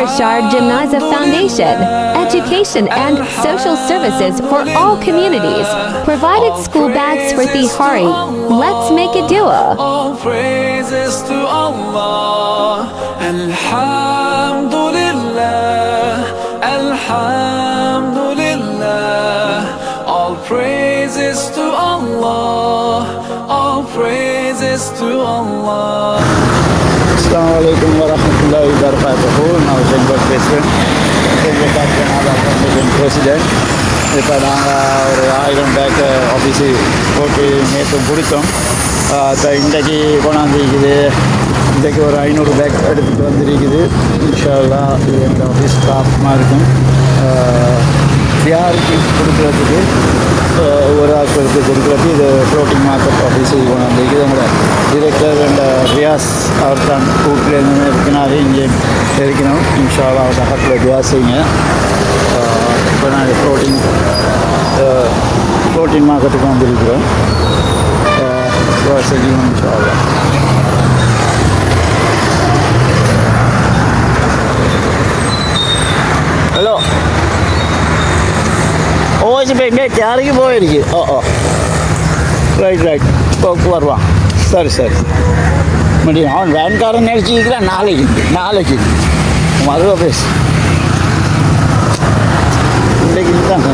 Amarshar Gymnasium Foundation, education and social services for all communities, provided school bags for Bihari. Let's make a dua. All praises to Allah. Alhamdulillah. Alhamdulillah. All praises to Allah. All praises to Allah. Assalamu alaikum warahmatullahi wabarakatuh. நான் செங்கோட் பேசுகிறேன். செங்கோட் president. இப்போ நாங்கள் ஒரு 1000 back office போட்டு நேற்று கொடுத்தோம். இப்போ இன்றைக்கு கொண்டாந்துருக்குது. இன்றைக்கு ஒரு 500 பேக் எடுத்துகிட்டு வந்துருக்குது. இன்ஷா அல்லாஹ் இது எங்கள் ஆஃபீஸ் ஸ்டாஃப்மாக இருக்கும். யாருக்கு கொடுக்குறதுக்கு ஒரு ஆட்களுக்கு கொடுக்குறது இது ஃப்ளோட்டிங் மார்க்கெட் ஆஃபீஸுக்கு கொண்டாந்துருக்குது. எங்களோட டிரெக்டர் அண்ட் ரியாஸ் அவர் தான் கூட்டிலேருந்து இருக்கிறாரு. இங்கே இருக்கணும். இன்ஷா அல்லாஹ் அவர் பக்கத்தில் துவா செய்யுங்க. இப்போ நாங்கள் ஃப்ளோட்டிங் மார்க்கெட்டுக்கு வந்திருக்கிறோம். துவா செய்யணும் இன்ஷா அல்லாஹ். ஹலோ இப்போ எங்கே யாருக்கு போயிருக்கு? ரைட் போக்கு வருவான். சரி முடியும். அவன் வேன்காரன் நினச்சிக்கிறான். நாளைக்கு மறுவா பேசு. இன்றைக்கு தான்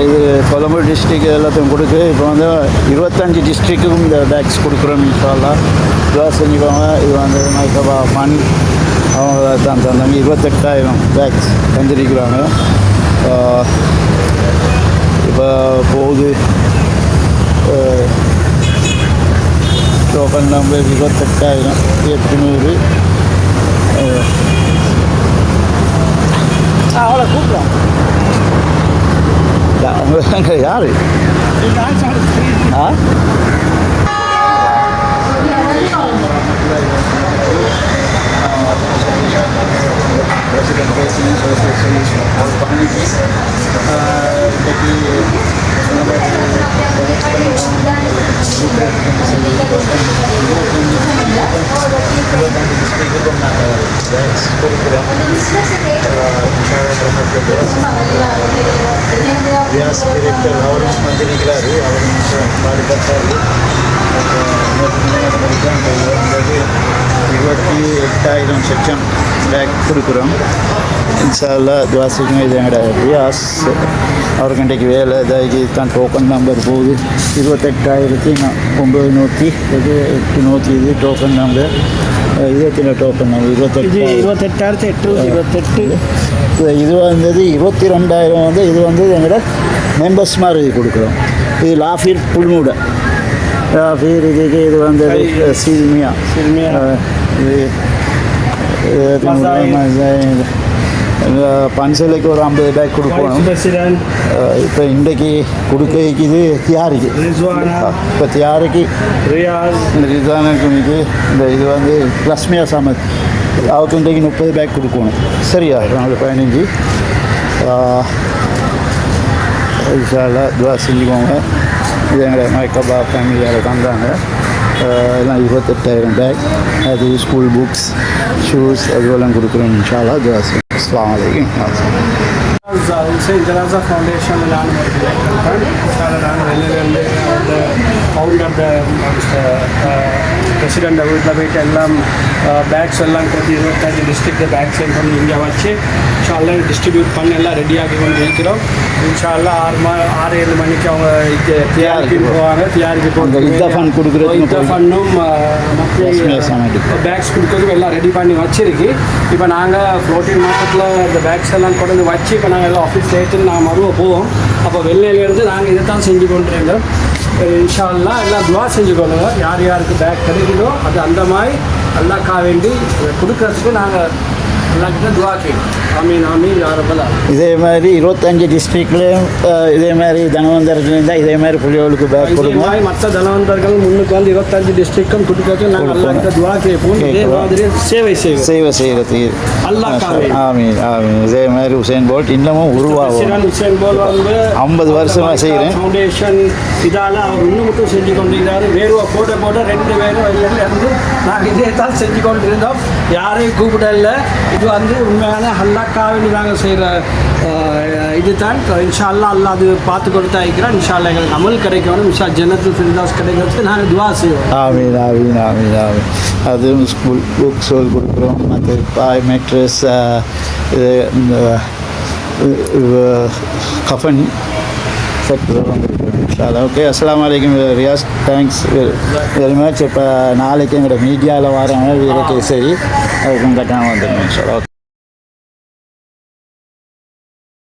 இது கொழம்பு டிஸ்ட்ரிக் எல்லாத்தையும் கொடுக்கு. இப்போ வந்து 25 டிஸ்ட்ரிக்ட்டுக்கும் இந்த பேக்ஸ் கொடுக்குறோம். இன்ஷா அல்லாஹ் துவா செஞ்சுக்கோங்க. இது வந்து மைக்கபா ஃபன் அவங்க தான் தந்தாங்க. 28,000 பேக்ஸ் தந்திருக்கிறாங்க. இப்போ போகுது டோக்கன் நம்பர் 28,800. அவ்வளோ கூப்பிட்றோம். அங்கே யார்? President Facing Social Solution for Communities. Yes, Director Harun Mandiriklari, Harun Mandiriklari. 28,000 section back கொடுக்குறோம். இன்ஷா அல்லாஹ் துவா செய்யுங்க. இது எங்களோட ரியாஸ் அவருக்கு இன்றைக்கு வேலை இதாகி தான் டோக்கன் நம்பர் போகுது. 28,900 இது டோக்கன் நம்பர். இது டோக்கன் நம்பர் 28,828. இது வந்தது 22,000 வந்து இது வந்து எங்களோட மெம்பர்ஸ் மாதிரி கொடுக்குறோம். இது லாஃபீர் புல்மூட லாஃபீர் இதுக்கு இது வந்தது சில்மியா பன்சலைக்கு ஒரு 50 பேக் கொடுக்கணும். இப்போ இன்றைக்கு கொடுக்க இது தியாரிக்கு இப்போ தியாரிக்கு ரிசானுக்கு இந்த இது வந்து லக்ஷ்மியா சமத் அவருக்கு இன்றைக்கு 30 பேக் கொடுக்கணும். சரியா 15 இன்ஷா அல்லாஹ் துவா செஞ்சுக்கோங்க. இது எங்களை மைக்கபா ஃபேமிலியால் தந்தாங்க. எல்லாம் 28,000 பேக். அது ஸ்கூல் புக்ஸ் ஷூஸ் அதுவெல்லாம் கொடுக்குறோம். இன்ஷா அல்லாஹ் துவா செய்யுங்க. அஸ்ஸலாமு அலைக்கும். Hussein Janaza Foundation நான் ஃபவுண்டர் பிரசிடெண்ட் வீட்டில் போயிட்டு எல்லாம் பேக்ஸ் எல்லாம் கொண்டு 25 டிஸ்ட்ரிக்ட் பேக்ஸ் கொண்டு இங்கே வச்சு இன்ஷால்லா டிஸ்ட்ரிபியூட் பண்ணி எல்லாம் ரெடியாகி கொண்டு இருக்கிறோம். இன்ஷால்லா 6-7 மணிக்கு அவங்க தியாரிக்கு போவாங்க. தியாரிக்கு போட்டு ஃபண்ட் கொடுக்குறது ஃபண்டும் பேக்ஸ் கொடுக்குறதுக்கு எல்லாம் ரெடி பண்ணி வச்சிருக்கு. இப்போ நாங்கள் ஃப்ளோட்டிங் மார்க்கெட்டில் இந்த பேக்ஸ் எல்லாம் கொண்டு வச்சு இப்போ நாங்கள் எல்லாம் ஆஃபீஸ் ஏற்றுன்னு நாங்கள் மறுவ போவோம். அப்போ வெள்ளையிலேருந்து நாங்கள் இதை தான் செஞ்சு கொண்டுருந்தோம். இன்ஷா அல்லாஹ் எல்லாம் துவா செஞ்சுக்கொள்ளுங்க. யார் யாருக்கு பேக் கிடைக்குதோ அது அந்த மாதிரி அல்லாஹ்க்கா வேண்டி கொடுக்கறதுக்கு நாங்கள் எல்லாருக்கிட்ட துவா கேட்கும். ஆமீன் ஆமீன் யா ரப்பல் ஆலமீன். இதே மாதிரி 25 டிஸ்ட்ரிக்ட்லேயும் இதே மாதிரி தனவந்தர்கள் இருந்தால் இதே மாதிரி பிள்ளைகளுக்கு பேக் இதே கொடுங்க. மாதிரி மற்ற தனவந்தர்கள் முன்னுக்கு வந்து 25 டிஸ்ட்ரிக்டும் கொடுக்கறதுக்கு நாங்கள் எல்லாருக்கிட்ட துவா கேட்போம். இதே மாதிரி சேவை செய்கிறது அல்லாஹ்க்காக. ஆமீன் ஆமீன். இதே மாதிரி உசேன் போல்ட் இன்னமும் உருவாகும். உசேன் போல் வந்து 50 வருஷமா செய்கிறேன். ஃபவுண்டேஷன் இதால் அவர் இன்னும் மட்டும் செஞ்சு கொண்டிருக்கிறாரு. வேறுவா போட்ட 2 பேரும் இருந்து நாங்கள் இதே தான் செஞ்சு கொண்டு இருந்தோம். யாரையும் கூப்பிடல. இது வந்து உண்மையான அல்லாஹ்க்காக நாங்கள் செய்கிற இது தான். இன்ஷா அல்லாஹ் அல்லாஹ் அது பார்த்து கொடுத்தா இருக்கிறான். இன்ஷா அல்லாஹ் எங்களுக்கு அமல் கிடைக்கணும். இன்ஷா ஜன்னத்துல் ஃபிர்தௌஸ் கிடைக்கிறதுக்கு நாங்கள் துவா செய்வோம். ஆமீன் ஆமீன் ஆமீன் ஆமீன். அதுவும் ஸ்கூல் புக்ஸ் கொடுக்குறோம். மற்ற பாய் மேட்ரஸ் கஃபன் செட் கொடுக்குறோம். ஓகே, அஸ்ஸலாமு அலைக்கும் ரியாஸ். Thanks very much. இப்போ நாளைக்கு எங்களோட மீடியாவில் வரவங்க வீரகேசரி அதுக்கும் கட்டாயம் வந்துடுங்க. ஓகே.